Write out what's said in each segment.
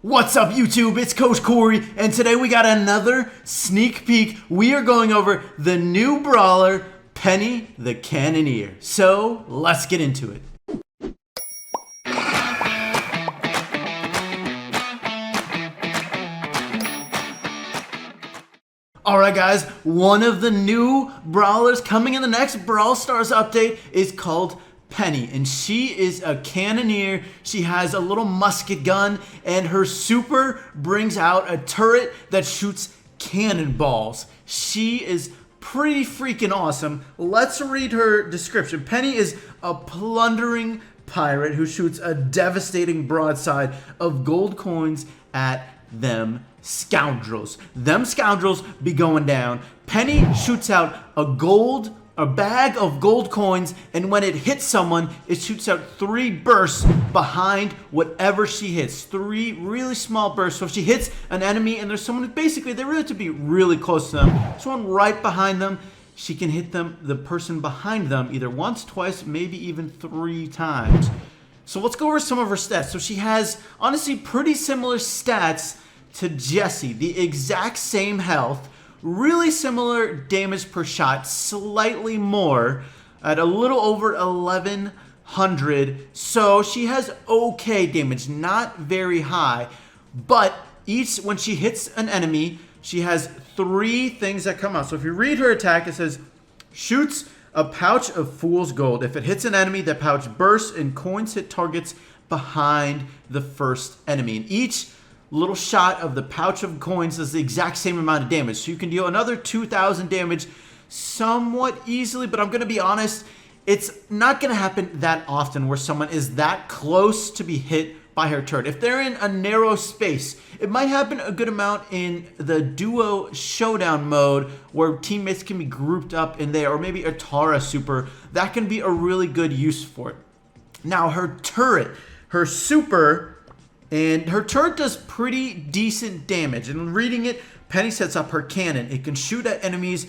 What's up YouTube, it's Coach Cory, and today we got another sneak peek. We are going over the new Brawler, Penny the Cannoneer. So, let's get into it. Alright guys, one of the new Brawlers coming in the next Brawl Stars update is called Penny, and she is a Cannoneer. She has a little musket gun, and her super brings out a turret that shoots cannonballs. She is pretty freaking awesome. Let's read her description. Penny is a plundering pirate who shoots a devastating broadside of gold coins at them scoundrels. Them scoundrels be going down. Penny shoots out a bag of gold coins, and when it hits someone, it shoots out 3 bursts behind whatever she hits. 3 really small bursts. So if she hits an enemy and there's someone, basically they really have to be really close to them, someone right behind them, she can hit the person behind them either once, twice, maybe even 3 times. So let's go over some of her stats. So she has honestly pretty similar stats to Jessie, the exact same health, really similar damage per shot, slightly more at a little over 1100. So she has okay damage, not very high, but when she hits an enemy, she has 3 things that come out. So if you read her attack, it says shoots a pouch of fool's gold. If it hits an enemy, that pouch bursts and coins hit targets behind the first enemy. And each little shot of the pouch of coins does the exact same amount of damage. So you can deal another 2,000 damage somewhat easily, but I'm going to be honest, it's not going to happen that often where someone is that close to be hit by her turret. If they're in a narrow space, it might happen a good amount in the duo showdown mode where teammates can be grouped up in there, or maybe a Tara super. That can be a really good use for it. Now her turret, her super, and her turret does pretty decent damage. And reading it, Penny sets up her cannon. It can shoot at enemies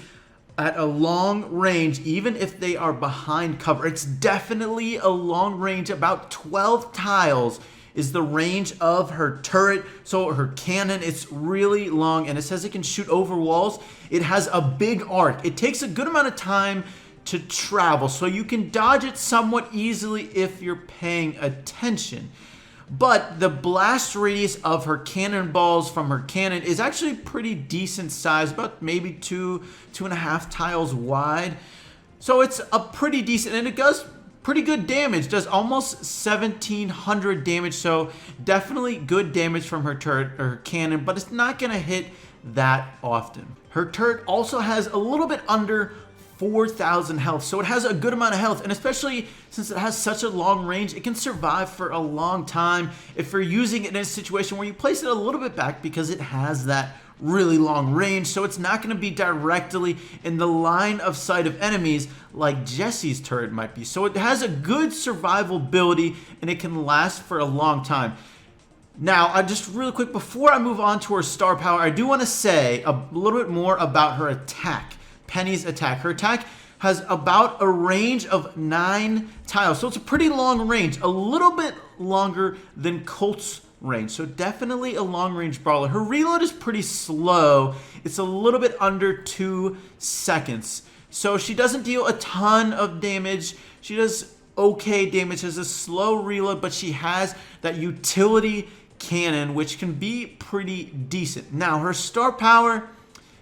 at a long range, even if they are behind cover. It's definitely a long range. About 12 tiles is the range of her turret. So her cannon, it's really long, and it says it can shoot over walls. It has a big arc. It takes a good amount of time to travel, so you can dodge it somewhat easily if you're paying attention. But the blast radius of her cannonballs from her cannon is actually pretty decent size, about maybe 2.5 tiles wide. So it's a pretty decent, and it does pretty good damage, does almost 1,700 damage. So definitely good damage from her turret or her cannon, but it's not gonna hit that often. Her turret also has a little bit under 4,000 health, so it has a good amount of health, and especially since it has such a long range, it can survive for a long time if you're using it in a situation where you place it a little bit back, because it has that really long range. So it's not going to be directly in the line of sight of enemies like Jessie's turret might be. So it has a good survivability, and it can last for a long time. Now, just really quick, before I move on to her star power, I do want to say a little bit more about her attack. Penny's attack. Her attack has about a range of 9 tiles, so it's a pretty long range, a little bit longer than Colt's range, so definitely a long range brawler. Her reload is pretty slow. It's a little bit under 2 seconds, so she doesn't deal a ton of damage. She does okay damage, has a slow reload, but she has that utility cannon, which can be pretty decent. Now, her star power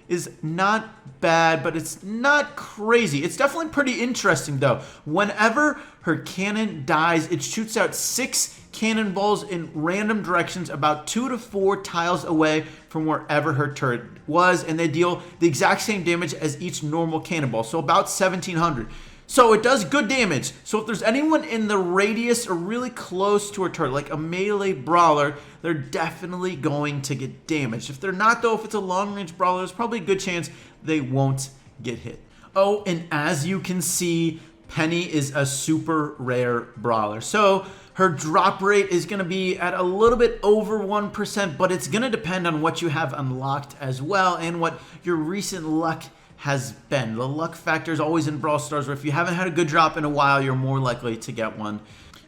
is not bad, but it's not crazy. It's definitely pretty interesting though. Whenever her cannon dies, it shoots out 6 cannonballs in random directions about 2 to 4 tiles away from wherever her turret was, and they deal the exact same damage as each normal cannonball, so about 1,700. So it does good damage. So if there's anyone in the radius or really close to her turret, like a melee brawler, they're definitely going to get damaged. If they're not though, if it's a long range brawler, there's probably a good chance they won't get hit. Oh, and as you can see, Penny is a super rare brawler. So her drop rate is going to be at a little bit over 1%, but it's going to depend on what you have unlocked as well and what your recent luck has been. The luck factor is always in Brawl Stars, where if you haven't had a good drop in a while, you're more likely to get one.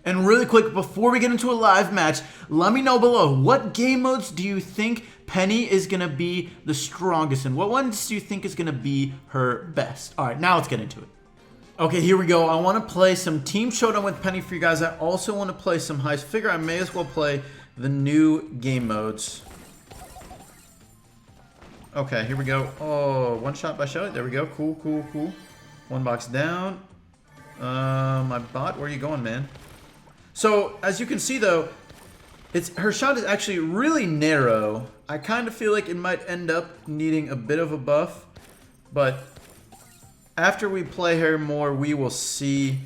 And really quick, before we get into a live match, let me know below, what game modes do you think Penny is going to be the strongest in? What ones do you think is going to be her best? All right, now let's get into it. Okay, here we go. I want to play some Team Showdown with Penny for you guys. I also want to play some Heist. Figure I may as well play the new game modes. Okay, here we go. Oh, one shot by Shelly. There we go. Cool, cool, cool. One box down. My bot, where are you going, man? So, as you can see, though, her shot is actually really narrow. I kind of feel like it might end up needing a bit of a buff, but after we play her more, we will see.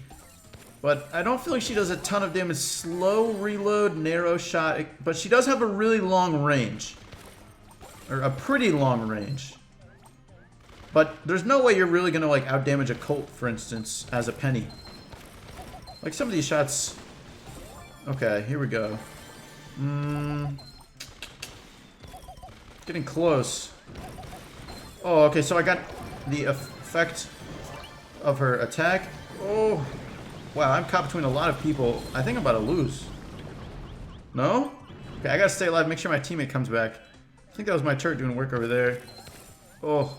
But I don't feel like she does a ton of damage. Slow reload, narrow shot, but she does have a really long range. Or a pretty long range. But there's no way you're really going to like outdamage a Colt, for instance, as a Penny. Like some of these shots. Okay, here we go. Getting close. Oh, okay, so I got the effect of her attack. Oh, wow, I'm caught between a lot of people. I think I'm about to lose. No? Okay, I gotta stay alive, make sure my teammate comes back. I think that was my turret doing work over there. Oh.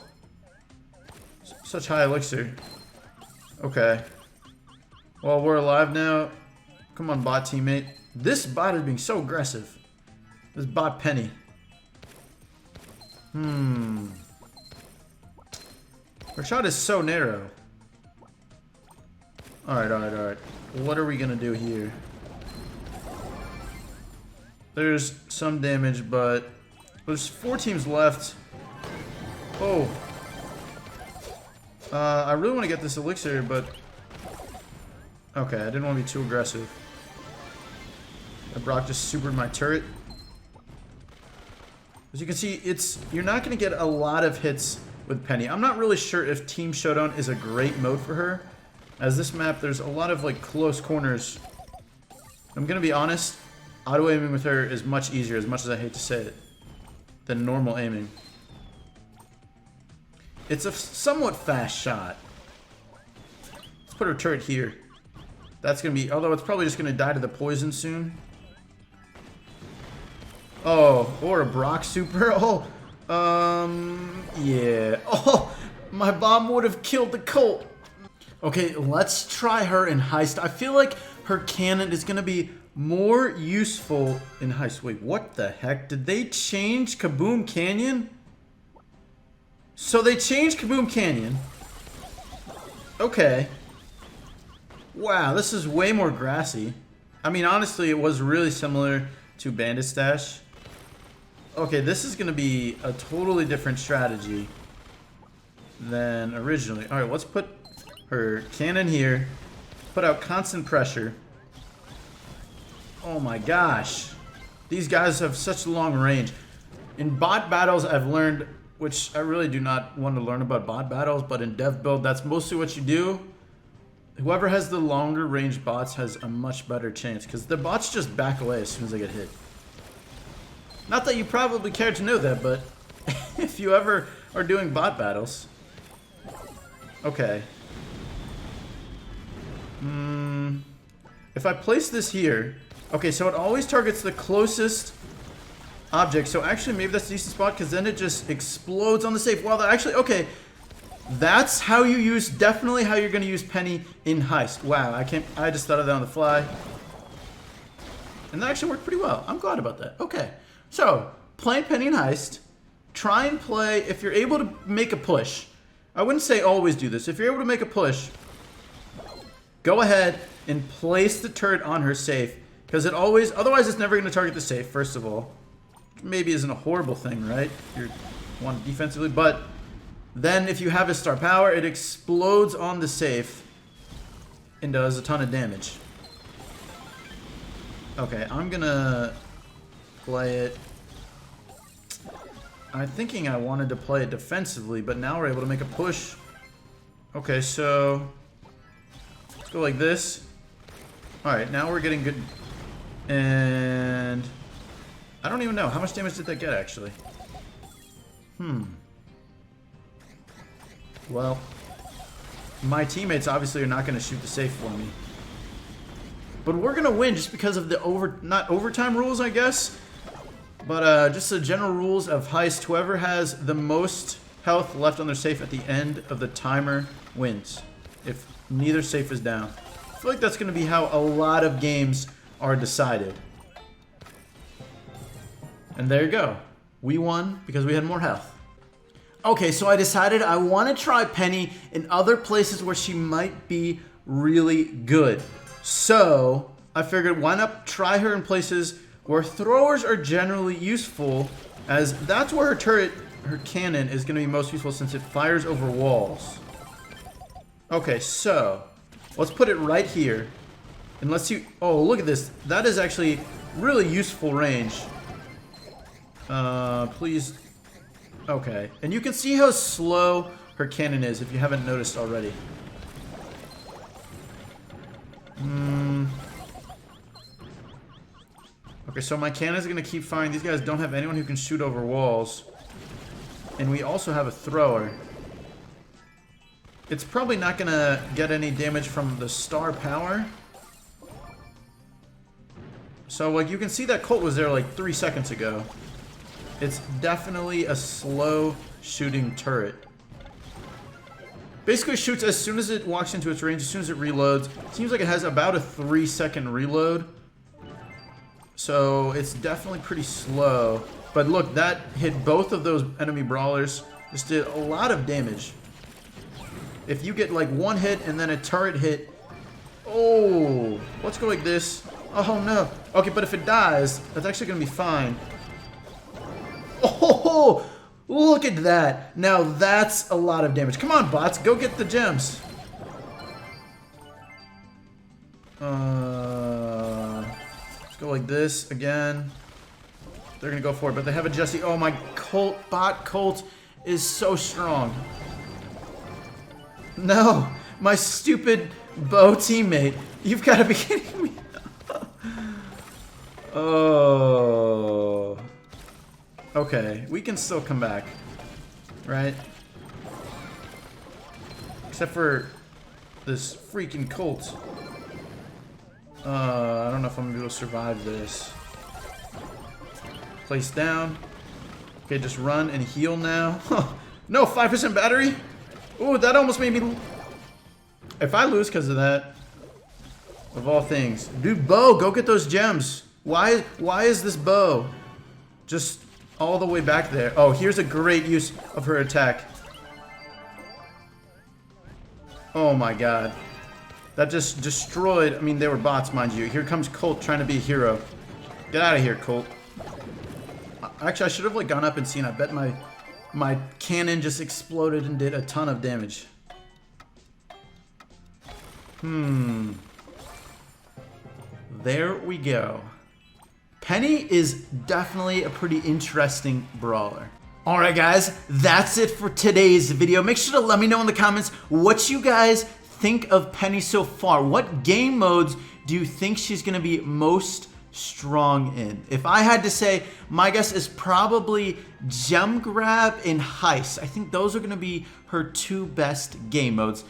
Such high elixir. Okay. Well, we're alive now. Come on, bot teammate. This bot is being so aggressive. This bot Penny. Her shot is so narrow. Alright, alright, alright. What are we gonna do here? There's some damage, but there's 4 teams left. Oh. I really want to get this elixir, but okay, I didn't want to be too aggressive. Brock just supered my turret. As you can see, you're not going to get a lot of hits with Penny. I'm not really sure if Team Showdown is a great mode for her. As this map, there's a lot of like close corners. I'm going to be honest, auto aiming with her is much easier, as much as I hate to say it, than normal aiming. It's a somewhat fast shot. Let's put her turret here. That's going to be, although it's probably just going to die to the poison soon. Oh, or a Brock super. Oh, yeah. Oh, my bomb would have killed the Colt. Okay, let's try her in Heist. I feel like her cannon is going to be more useful in Heist. Wait, what the heck? Did they change Kaboom Canyon? So they changed Kaboom Canyon. Okay. Wow, this is way more grassy. I mean, honestly, it was really similar to Bandit Stash. Okay, this is going to be a totally different strategy than originally. Alright, let's put her cannon here. Put out constant pressure. Oh my gosh. These guys have such long range. In bot battles, I've learned, which I really do not want to learn about bot battles, but in dev build, that's mostly what you do. Whoever has the longer range bots has a much better chance, because the bots just back away as soon as they get hit. Not that you probably care to know that, but if you ever are doing bot battles. Okay. If I place this here, okay, so it always targets the closest object. So actually, maybe that's a decent spot, because then it just explodes on the safe. Well, actually, okay. That's how you use, definitely how you're going to use Penny in Heist. Wow, I just thought of that on the fly. And that actually worked pretty well. I'm glad about that. Okay. So, playing Penny in Heist, try and play, if you're able to make a push. I wouldn't say always do this. If you're able to make a push, go ahead and place the turret on her safe. Because it always, otherwise it's never going to target the safe, first of all. Which maybe isn't a horrible thing, right? If you want defensively, but then if you have a star power, it explodes on the safe and does a ton of damage. Okay, I'm gonna play it. I'm thinking I wanted to play it defensively, but now we're able to make a push. Okay, so let's go like this. Alright, now we're getting good. And I don't even know. How much damage did that get, actually? Well, my teammates obviously are not going to shoot the safe for me. But we're gonna win just because of the not overtime rules, I guess. But just the general rules of heist. Whoever has the most health left on their safe at the end of the timer wins. If neither safe is down. I feel like that's gonna be how a lot of games are decided. And there you go. We won because we had more health. Okay, so I decided I want to try Penny in other places where she might be really good. So I figured why not try her in places where throwers are generally useful, as that's where her cannon is going to be most useful since it fires over walls. Okay, so let's put it right here. And let's see. Oh, look at this. That is actually really useful range. Please. Okay. And you can see how slow her cannon is if you haven't noticed already. Okay, so my cannon is going to keep firing. These guys don't have anyone who can shoot over walls. And we also have a thrower. It's probably not going to get any damage from the star power. So, like, you can see that Colt was there, like, 3 seconds ago. It's definitely a slow shooting turret. Basically shoots as soon as it walks into its range, as soon as it reloads. Seems like it has about a 3-second reload. So it's definitely pretty slow. But look, that hit both of those enemy brawlers. Just did a lot of damage. If you get like one hit and then a turret hit. Oh, let's go like this. Oh no. Okay, but if it dies, that's actually going to be fine. Oh, look at that. Now that's a lot of damage. Come on, bots. Go get the gems. Let's go like this again. They're going to go for it, but they have a Jesse. Oh, my bot Colt is so strong. No, my stupid bow teammate. You've got to be kidding me. Oh. Okay, we can still come back, right? Except for this freaking Colt. I don't know if I'm gonna be able to survive this. Place down. Okay, just run and heal now. No, 5% battery? Ooh, that almost made me... If I lose because of that, of all things. Dude, bow, go get those gems. Why is this bow just all the way back there? Oh, here's a great use of her attack. Oh my god. That just destroyed... I mean, they were bots, mind you. Here comes Colt trying to be a hero. Get out of here, Colt. Actually, I should have like gone up and seen. I bet my cannon just exploded and did a ton of damage. There we go. Penny is definitely a pretty interesting brawler. Alright guys, that's it for today's video. Make sure to let me know in the comments what you guys think of Penny so far. What game modes do you think she's going to be most strong in? If I had to say, my guess is probably Gem Grab and Heist. I think those are going to be her two best game modes.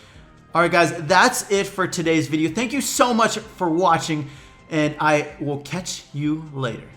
Alright guys, that's it for today's video. Thank you so much for watching, and I will catch you later.